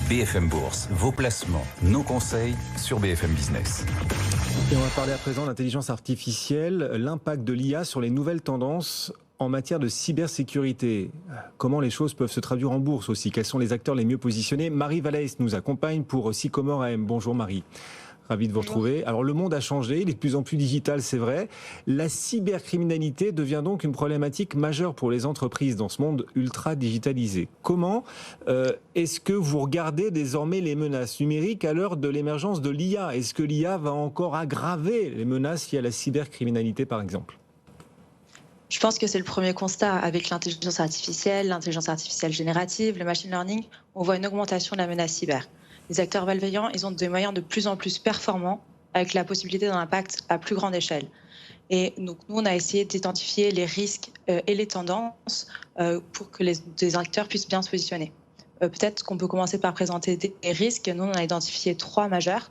BFM Bourse, vos placements, nos conseils sur BFM Business. Et on va parler à présent d'intelligence artificielle, l'impact de l'IA sur les nouvelles tendances en matière de cybersécurité. Comment les choses peuvent se traduire en bourse aussi? Quels sont les acteurs les mieux positionnés? Marie Valaes nous accompagne pour Sycomore AM. Bonjour Marie. Ravi de vous retrouver. Alors le monde a changé, il est de plus en plus digital, c'est vrai. La cybercriminalité devient donc une problématique majeure pour les entreprises dans ce monde ultra digitalisé. Comment est-ce que vous regardez désormais les menaces numériques à l'heure de l'émergence de l'IA? Est-ce que l'IA va encore aggraver les menaces liées à la cybercriminalité par exemple? Je pense que c'est le premier constat. Avec l'intelligence artificielle générative, le machine learning, on voit une augmentation de la menace cyber. Les acteurs malveillants, ils ont des moyens de plus en plus performants avec la possibilité d'un impact à plus grande échelle. Et donc, nous, on a essayé d'identifier les risques et les tendances pour que les acteurs puissent bien se positionner. Peut-être qu'on peut commencer par présenter des risques. Nous, on a identifié 3 majeurs.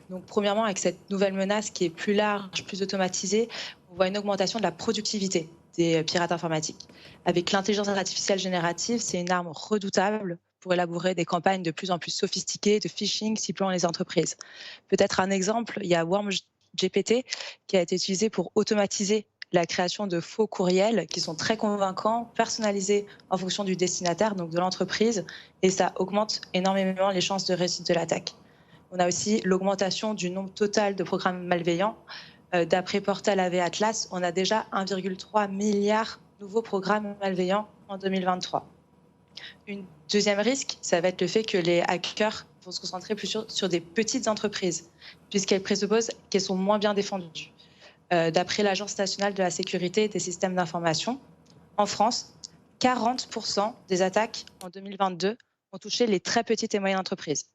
Donc, premièrement, avec cette nouvelle menace qui est plus large, plus automatisée, on voit une augmentation de la productivité des pirates informatiques. Avec l'intelligence artificielle générative, c'est une arme redoutable pour élaborer des campagnes de plus en plus sophistiquées de phishing ciblant les entreprises. Peut-être un exemple, il y a WormGPT qui a été utilisé pour automatiser la création de faux courriels qui sont très convaincants, personnalisés en fonction du destinataire, donc de l'entreprise, et ça augmente énormément les chances de réussite de l'attaque. On a aussi l'augmentation du nombre total de programmes malveillants. D'après Portal AV Atlas, on a déjà 1,3 milliard de nouveaux programmes malveillants en 2023. Un deuxième risque, ça va être le fait que les hackers vont se concentrer plus sur des petites entreprises, puisqu'elles présupposent qu'elles sont moins bien défendues. D'après l'Agence nationale de la sécurité des systèmes d'information, en France, 40% des attaques en 2022 ont touché les très petites et moyennes entreprises.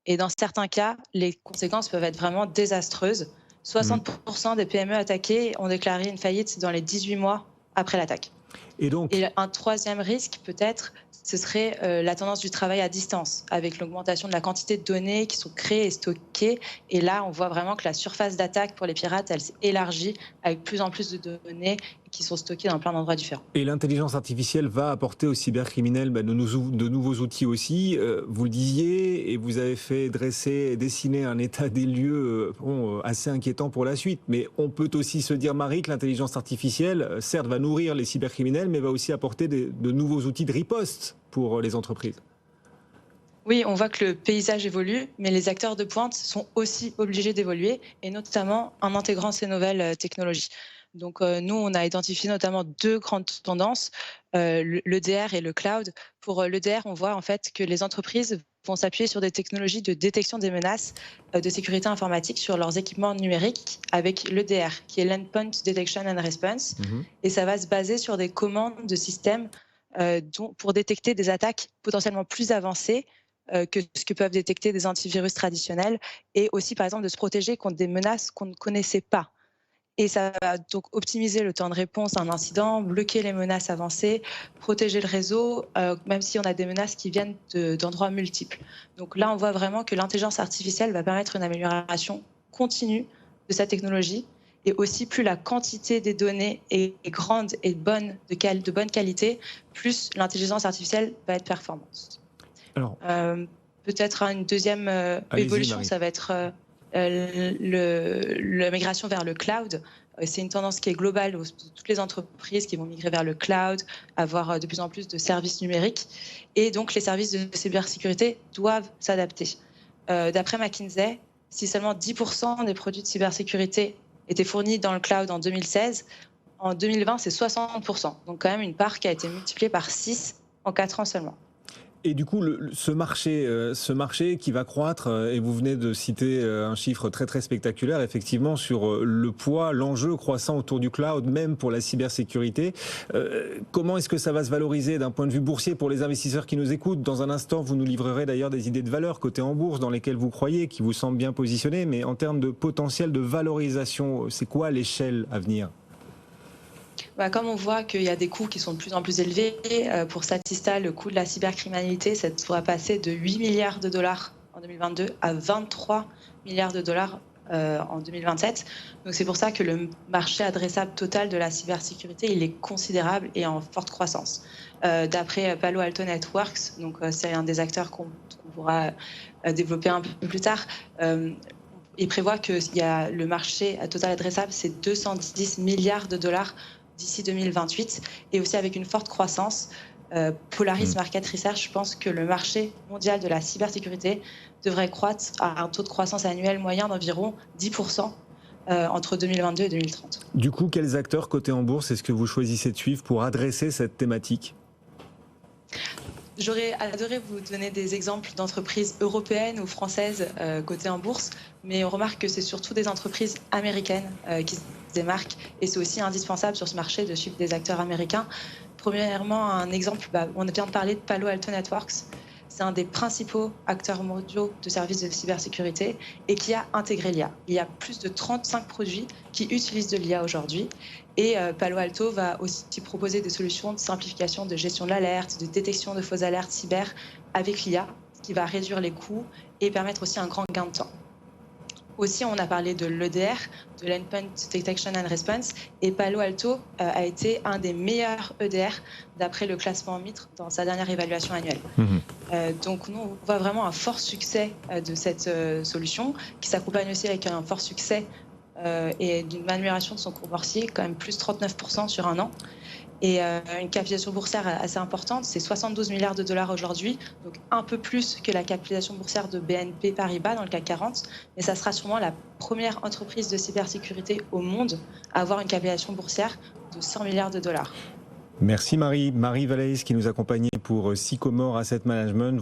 Et dans certains cas, les conséquences peuvent être vraiment désastreuses. 60% des PME attaquées ont déclaré une faillite dans les 18 mois après l'attaque. Et un troisième risque, peut-être, ce serait la tendance du travail à distance, avec l'augmentation de la quantité de données qui sont créées et stockées. Et là, on voit vraiment que la surface d'attaque pour les pirates, elle s'est élargie avec plus en plus de données qui sont stockées dans plein d'endroits différents. Et l'intelligence artificielle va apporter aux cybercriminels de nouveaux outils aussi. Vous le disiez, et vous avez fait dessiner un état des lieux assez inquiétant pour la suite. Mais on peut aussi se dire, Marie, que l'intelligence artificielle, certes, va nourrir les cybercriminels, mais va aussi apporter de nouveaux outils de riposte pour les entreprises. Oui, on voit que le paysage évolue, mais les acteurs de pointe sont aussi obligés d'évoluer, et notamment en intégrant ces nouvelles technologies. Donc nous, on a identifié notamment 2 grandes tendances, l'EDR et le cloud. Pour l'EDR, on voit en fait que les entreprises vont s'appuyer sur des technologies de détection des menaces de sécurité informatique sur leurs équipements numériques avec l'EDR, qui est l'Endpoint Detection and Response. Et ça va se baser sur des commandes de systèmes pour détecter des attaques potentiellement plus avancées que ce que peuvent détecter des antivirus traditionnels, et aussi par exemple de se protéger contre des menaces qu'on ne connaissait pas. Et ça va donc optimiser le temps de réponse à un incident, bloquer les menaces avancées, protéger le réseau, même si on a des menaces qui viennent d'endroits multiples. Donc là, on voit vraiment que l'intelligence artificielle va permettre une amélioration continue de cette technologie. Et aussi, plus la quantité des données est grande et de bonne qualité, plus l'intelligence artificielle va être performante. Alors, peut-être une deuxième évolution, Marie. Ça va être la migration vers le cloud. C'est une tendance qui est globale. Toutes les entreprises qui vont migrer vers le cloud, avoir de plus en plus de services numériques. Et donc, les services de cybersécurité doivent s'adapter. D'après McKinsey, si seulement 10% des produits de cybersécurité étaient fournis dans le cloud en 2016, en 2020, c'est 60%. Donc, quand même, une part qui a été multipliée par 6 en 4 ans seulement. Et du coup, ce marché qui va croître, et vous venez de citer un chiffre très très spectaculaire, effectivement, sur le poids, l'enjeu croissant autour du cloud, même pour la cybersécurité. Comment est-ce que ça va se valoriser d'un point de vue boursier pour les investisseurs qui nous écoutent? Dans un instant, vous nous livrerez d'ailleurs des idées de valeur côté en bourse dans lesquelles vous croyez, qui vous semblent bien positionnés. Mais en termes de potentiel de valorisation, c'est quoi l'échelle à venir? Comme on voit qu'il y a des coûts qui sont de plus en plus élevés, pour Statista, le coût de la cybercriminalité, ça pourra passer de 8 milliards de dollars en 2022 à 23 milliards de dollars en 2027. Donc c'est pour ça que le marché adressable total de la cybersécurité, il est considérable et en forte croissance. D'après Palo Alto Networks, donc c'est un des acteurs qu'on pourra développer un peu plus tard. Il prévoit que le marché total adressable, c'est 210 milliards de dollars d'ici 2028, et aussi avec une forte croissance. Polaris Market Research pense que le marché mondial de la cybersécurité devrait croître à un taux de croissance annuel moyen d'environ 10% entre 2022 et 2030. Du coup, quels acteurs cotés en bourse est-ce que vous choisissez de suivre pour adresser cette thématique ? J'aurais adoré vous donner des exemples d'entreprises européennes ou françaises cotées en bourse, mais on remarque que c'est surtout des entreprises américaines qui se démarquent, et c'est aussi indispensable sur ce marché de suivre des acteurs américains. Premièrement, un exemple, on vient de parler de Palo Alto Networks. C'est un des principaux acteurs mondiaux de services de cybersécurité et qui a intégré l'IA. Il y a plus de 35 produits qui utilisent de l'IA aujourd'hui. Et Palo Alto va aussi proposer des solutions de simplification de gestion de l'alerte, de détection de fausses alertes cyber avec l'IA, ce qui va réduire les coûts et permettre aussi un grand gain de temps. Aussi, on a parlé de l'EDR, de l'Endpoint Detection and Response, et Palo Alto a été un des meilleurs EDR d'après le classement MITRE dans sa dernière évaluation annuelle. Donc nous, on voit vraiment un fort succès de cette solution, qui s'accompagne aussi avec un fort succès et d'une amélioration de son cours boursier, quand même plus 39% sur un an. Et une capitalisation boursière assez importante, c'est 72 milliards de dollars aujourd'hui, donc un peu plus que la capitalisation boursière de BNP Paribas dans le CAC 40, mais ça sera sûrement la première entreprise de cybersécurité au monde à avoir une capitalisation boursière de 100 milliards de dollars. Merci Marie. Marie Valais qui nous accompagnait pour Sycomore Asset Management.